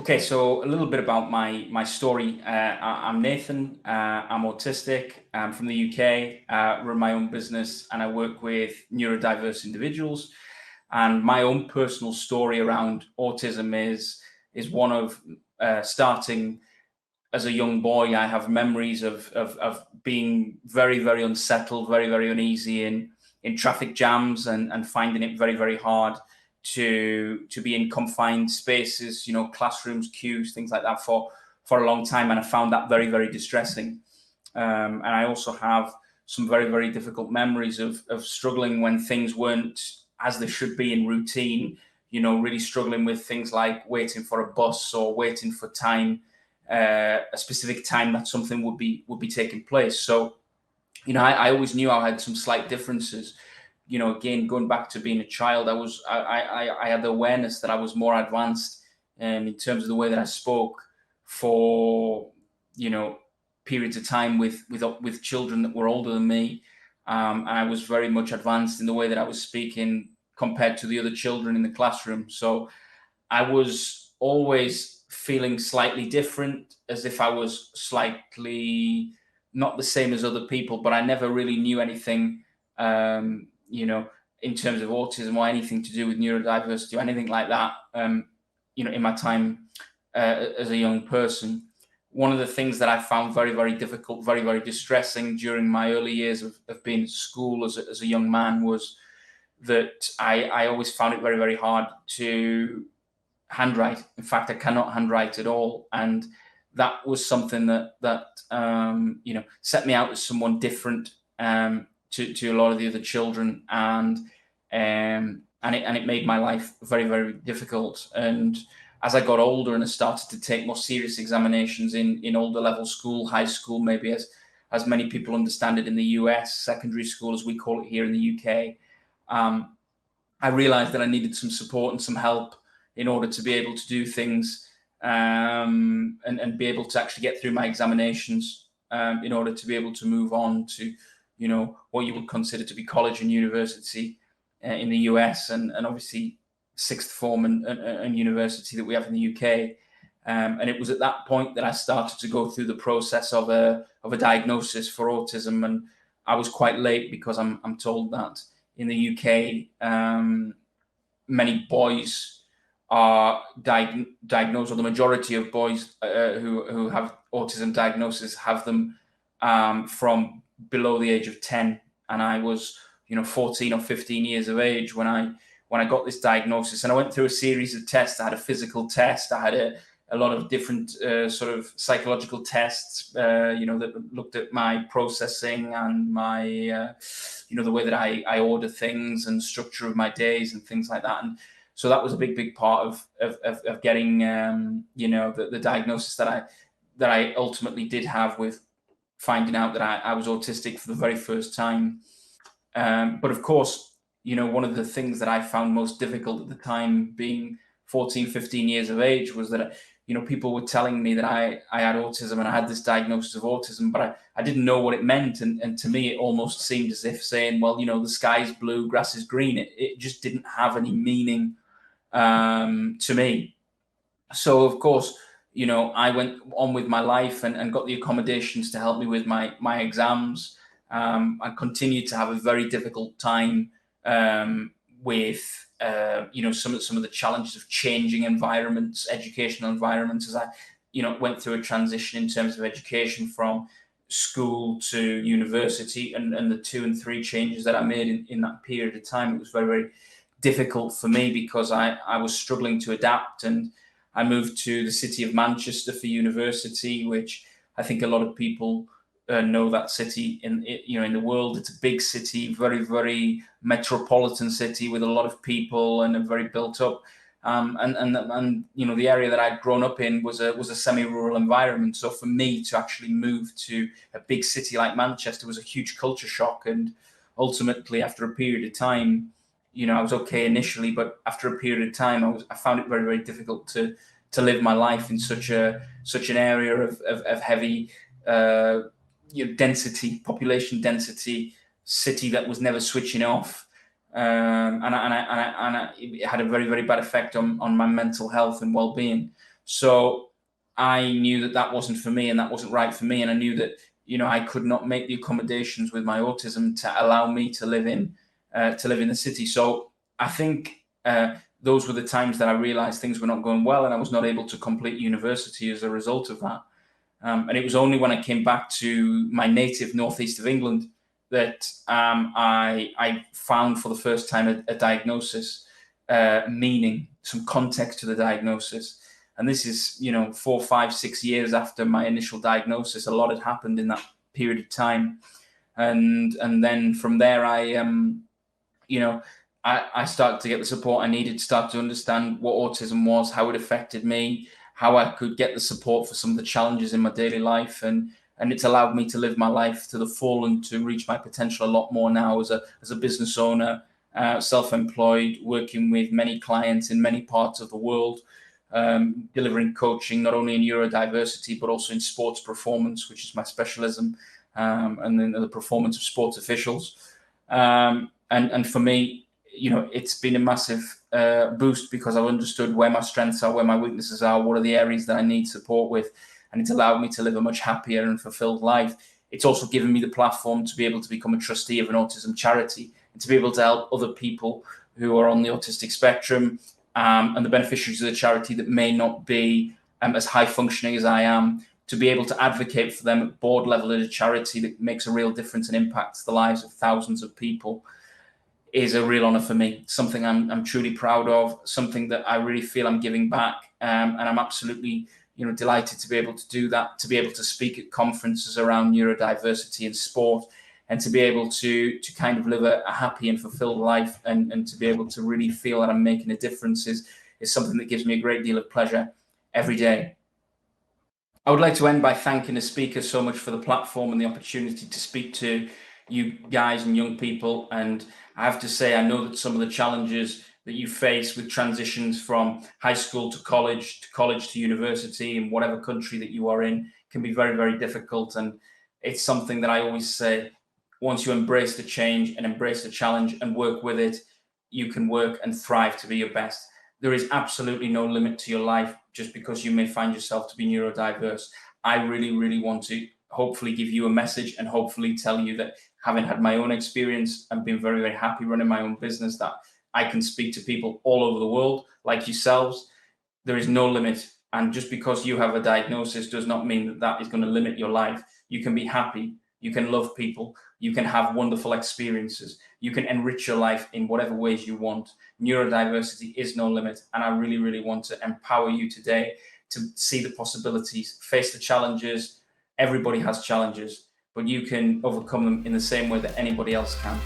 Okay, so a little bit about my story. I'm Nathan. I'm autistic. I'm from the UK. Run my own business, and I work with neurodiverse individuals. And my own personal story around autism is one of starting as a young boy. I have memories of being very unsettled, very uneasy in traffic jams, and finding it very hard to be in confined spaces, classrooms, queues, things like that for a long time. And I found that very distressing. And I also have some very difficult memories of struggling when things weren't as they should be in routine, really struggling with things like waiting for a bus or waiting for time, a specific time that something would be taking place. So, I always knew I had some slight differences. Again, going back to being a child, I had the awareness that I was more advanced in terms of the way that I spoke for, periods of time with children that were older than me. And I was very much advanced in the way that I was speaking compared to the other children in the classroom. So I was always feeling slightly different, as if I was slightly not the same as other people, but I never really knew anything, in terms of autism or anything to do with neurodiversity or anything like that, in my time as a young person. One of the things that I found very difficult, very distressing during my early years of being at school as a young man was that I always found it very hard to handwrite. In fact, I cannot handwrite at all, and that was something that set me out as someone different, to a lot of the other children, and it made my life very difficult. And as I got older and I started to take more serious examinations in older level school, high school, maybe as many people understand it in the US, secondary school as we call it here in the UK, I realized that I needed some support and some help in order to be able to do things, and be able to actually get through my examinations, in order to be able to move on to, what you would consider to be college and university in the US, and obviously sixth form and university that we have in the UK. And it was at that point that I started to go through the process of a diagnosis for autism. And I was quite late, because I'm told that in the UK, many boys are diagnosed, or the majority of boys who have autism diagnosis have them from below the age of 10. And I was 14 or 15 years of age when I got this diagnosis. And I went through a series of tests. I had a physical test, I had a lot of different sort of psychological tests, that looked at my processing and my the way that I order things and structure of my days and things like that. And so that was a big part of getting the diagnosis that I ultimately did have, with finding out that I was autistic for the very first time. But of course, one of the things that I found most difficult at the time, being 14, 15 years of age, was that people were telling me that I had autism and I had this diagnosis of autism, but I didn't know what it meant. And to me, it almost seemed as if saying, well, the sky's blue, grass is green. It just didn't have any meaning to me. So of course, I went on with my life and got the accommodations to help me with my exams. I continued to have a very difficult time with some of the challenges of changing environments, educational environments, as I went through a transition in terms of education from school to university, and the 2 and 3 changes that I made in that period of time. It was very difficult for me, because I was struggling to adapt. And I moved to the city of Manchester for university, which I think a lot of people know that city in the world. It's a big city, very metropolitan city with a lot of people, and very built up. And the area that I'd grown up in was a semi-rural environment. So for me to actually move to a big city like Manchester was a huge culture shock. And ultimately, after a period of time, I was okay initially, but after a period of time, I found it very difficult to live my life in such an area of heavy density, population density, city that was never switching off. And it had a very bad effect on my mental health and well-being. So I knew that that wasn't for me and that wasn't right for me. And I knew that, I could not make the accommodations with my autism to allow me to live in the city. So I think those were the times that I realized things were not going well and I was not able to complete university as a result of that. And it was only when I came back to my native northeast of England that I found for the first time a diagnosis, meaning some context to the diagnosis. And this is, 4, 5, 6 years after my initial diagnosis. A lot had happened in that period of time, and then from there, I started to get the support I needed to start to understand what autism was, how it affected me, how I could get the support for some of the challenges in my daily life, and it's allowed me to live my life to the full and to reach my potential a lot more now as a business owner, self-employed, working with many clients in many parts of the world, delivering coaching not only in neurodiversity but also in sports performance, which is my specialism, and then the performance of sports officials. And for me, it's been a massive boost because I've understood where my strengths are, where my weaknesses are, what are the areas that I need support with, and it's allowed me to live a much happier and fulfilled life. It's also given me the platform to be able to become a trustee of an autism charity and to be able to help other people who are on the autistic spectrum, and the beneficiaries of the charity that may not be as high functioning as I am, to be able to advocate for them at board level at a charity that makes a real difference and impacts the lives of thousands of people is a real honor for me. Something I'm truly proud of, something that I really feel I'm giving back. And I'm absolutely, delighted to be able to do that, to be able to speak at conferences around neurodiversity and sport, and to be able to kind of live a happy and fulfilled life, and to be able to really feel that I'm making a difference is something that gives me a great deal of pleasure every day. I would like to end by thanking the speaker so much for the platform and the opportunity to speak to you guys and young people. And I have to say, I know that some of the challenges that you face with transitions from high school to college to university, in whatever country that you are in, can be very, very difficult. And it's something that I always say, once you embrace the change and embrace the challenge and work with it, you can work and thrive to be your best. There is absolutely no limit to your life just because you may find yourself to be neurodiverse. I really, really want to hopefully give you a message and hopefully tell you that, having had my own experience and been very, very happy running my own business, that I can speak to people all over the world like yourselves. There is no limit. And just because you have a diagnosis does not mean that that is going to limit your life. You can be happy. You can love people. You can have wonderful experiences. You can enrich your life in whatever ways you want. Neurodiversity is no limit. And I really, really want to empower you today to see the possibilities, face the challenges. Everybody has challenges, but you can overcome them in the same way that anybody else can.